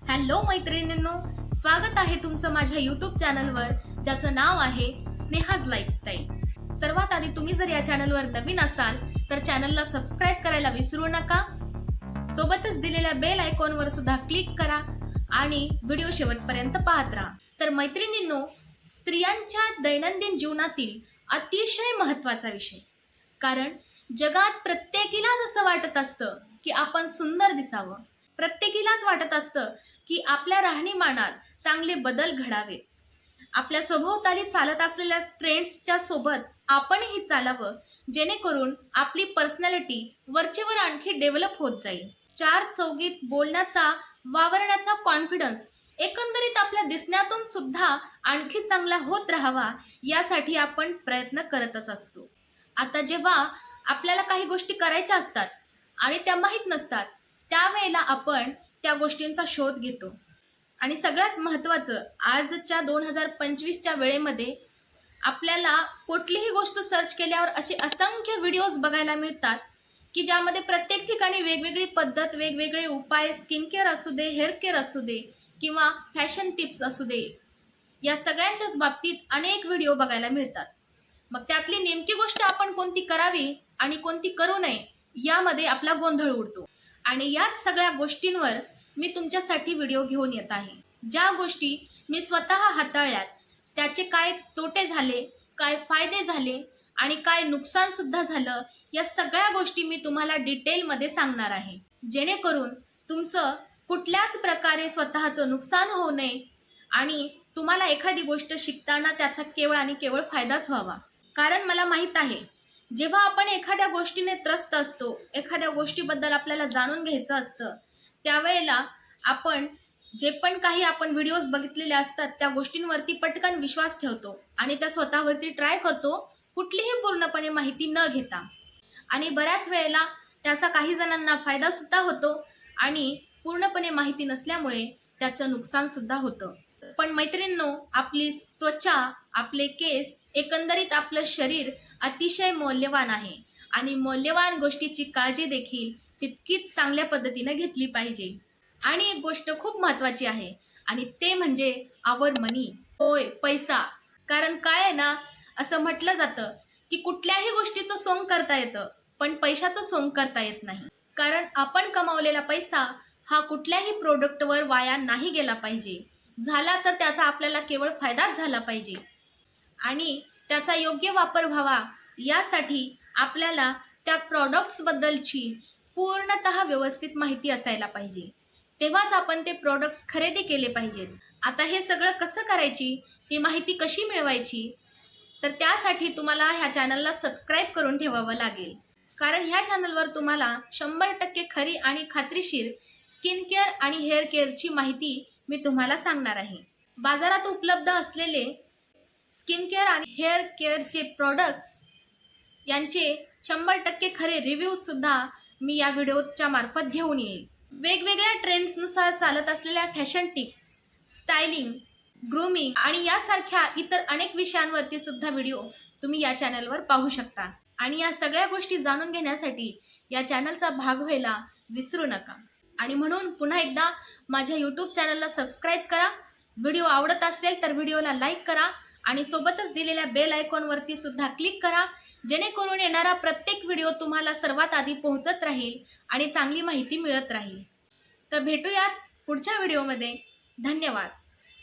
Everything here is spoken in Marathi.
हॅलो मैत्रिणींनो, स्वागत आहे तुमचं माझ्या यूट्यूब चॅनलवर, ज्याचं नाव आहे स्नेहाज लाईफस्टाईल। सर्वात आधी तुम्ही जर या चॅनलवर नवीन असाल तर चॅनलला सबस्क्राईब करायला विसरू नका। सोबतच दिलेल्या बेल आयकॉनवर सुद्धा क्लिक करा आणि व्हिडिओ शेवटपर्यंत पाहत राहा। तर मैत्रिणींनो, स्त्रियांच्या दैनंदिन जीवनातील अतिशय महत्त्वाचा विषय, कारण जगात प्रत्येकीलाच असं वाटत असतं की आपण सुंदर दिसावं, प्रत्येकीलाच वाटत असतं की आपल्या राहणीमानात चांगले बदल घडावे, आपल्या सभोवताली चालत असलेल्या ट्रेंड्सच्या सोबत आपणही चालावं, जेणेकरून आपली पर्सनॅलिटी वरचेवर आणखी डेव्हलप होत जाईल। चार चौघीत बोलण्याचा, वावरण्याचा कॉन्फिडन्स एकंदरीत आपल्या दिसण्यातून सुद्धा आणखी चांगला होत राहावा, यासाठी आपण प्रयत्न करतच असतो। आता जेव्हा आपल्याला काही गोष्टी करायच्या असतात आणि त्या माहीत नसतात, त्यावेळेला आपण त्या गोष्टींचा शोध घेतो। आणि सगळ्यात महत्त्वाचं, आजच्या 2025च्या वेळेमध्ये आपल्याला कुठलीही गोष्ट सर्च केल्यावर असे असंख्य व्हिडिओज बघायला मिळतात की ज्यामध्ये प्रत्येक ठिकाणी वेगवेगळी पद्धत, वेगवेगळे उपाय, स्किन केअर असू दे, हेअर केअर असू दे किंवा फॅशन टिप्स असू दे, या सगळ्यांच्याच बाबतीत अनेक व्हिडिओ बघायला मिळतात। मग त्यातली नेमकी गोष्ट आपण कोणती करावी आणि कोणती करू नये, यामध्ये आपला गोंधळ उडतो। आणि याच सगळ्या गोष्टींवर मी तुमच्यासाठी व्हिडिओ घेऊन येत आहे। ज्या गोष्टी मी स्वतः हाताळल्यात, त्याचे काय तोटे झाले, काय फायदे झाले आणि काय नुकसान सुद्धा झालं, या सगळ्या गोष्टी मी तुम्हाला डिटेलमध्ये सांगणार आहे, जेणेकरून तुमचं कुठल्याच प्रकारे स्वतःचं नुकसान होऊ नये आणि तुम्हाला एखादी गोष्ट शिकताना त्याचा केवळ आणि केवळ फायदाच व्हावा। कारण मला माहित आहे, जेव्हा आपण एखाद्या गोष्टीने त्रस्त असतो, एखाद्या गोष्टीबद्दल आपल्याला जाणून घ्यायचं असतं, त्यावेळेला आपण जे पण काही आपण व्हिडिओज बघितलेले असतात, त्या गोष्टींवरती पटकन विश्वास ठेवतो आणि त्या स्वतःवरती ट्राय करतो, कुठलीही पूर्णपणे माहिती न घेता। आणि बऱ्याच वेळेला त्याचा काही जणांना फायदा सुद्धा होतो आणि पूर्णपणे माहिती नसल्यामुळे त्याचं नुकसान सुद्धा होतं। पण मैत्रिणींनो, आपली त्वचा, आपले केस, एकंदरीत आपलं शरीर अतिशय मौल्यवान आहे आणि मौल्यवान गोष्टीची काळजी देखील तितकीच चांगल्या पद्धतीने घेतली पाहिजे। आणि एक गोष्ट खूप महत्त्वाची आहे आणि ते म्हणजे आवर मनी, होय पैसा। कारण काय आहे ना, असं म्हटलं जातं की कुठल्याही गोष्टीचं सोंग करता येतं, पण पैशाचं सोंग करता येत नाही। कारण आपण कमावलेला पैसा हा कुठल्याही प्रोडक्टवर वाया नाही गेला पाहिजे, झाला तर त्याचा आपल्याला केवळ फायदाच झाला पाहिजे आणि त्याचा योग्य वापर व्हावा, यासाठी आपल्याला त्या प्रॉडक्ट्सबद्दलची पूर्णतः व्यवस्थित माहिती असायला पाहिजे, तेव्हाच आपण ते प्रॉडक्ट्स खरेदी केले पाहिजेत। आता हे सगळं कसं करायची, ही माहिती कशी मिळवायची, तर त्यासाठी तुम्हाला ह्या चॅनलला सबस्क्राईब करून ठेवावं लागेल। कारण ह्या चॅनलवर तुम्हाला 100% खरी आणि खात्रीशीर स्किन केअर आणि हेअर केअरची माहिती मी तुम्हाला सांगणार आहे। बाजारात उपलब्ध असलेले स्किन केअर आणि हेअर केअरचे प्रॉडक्ट्स यांचे 100% खरे रिव्ह्यूज सुद्धा मी या व्हिडिओच्या मार्फत घेऊन येईल। वेगवेगळ्या ट्रेंड्सनुसार चालत असलेल्या फॅशन टिप्स, स्टायलिंग, ग्रूमिंग आणि यासारख्या इतर अनेक विषयांवरती सुद्धा व्हिडिओ तुम्ही या चॅनलवर पाहू शकता। आणि या सगळ्या गोष्टी जाणून घेण्यासाठी या चॅनलचा भाग व्हायला विसरू नका। आणि म्हणून पुन्हा एकदा माझ्या यूट्यूब चॅनलला सबस्क्राईब करा, व्हिडिओ आवडत असेल तर व्हिडिओला लाईक करा आणि सोबतच दिलेल्या बेल आयकॉनवरती सुद्धा क्लिक करा, जेणेकरून येणारा प्रत्येक व्हिडिओ तुम्हाला सर्वात आधी पोहोचत राहील आणि चांगली माहिती मिळत राहील। तर भेटूयात पुढच्या व्हिडिओमध्ये। धन्यवाद।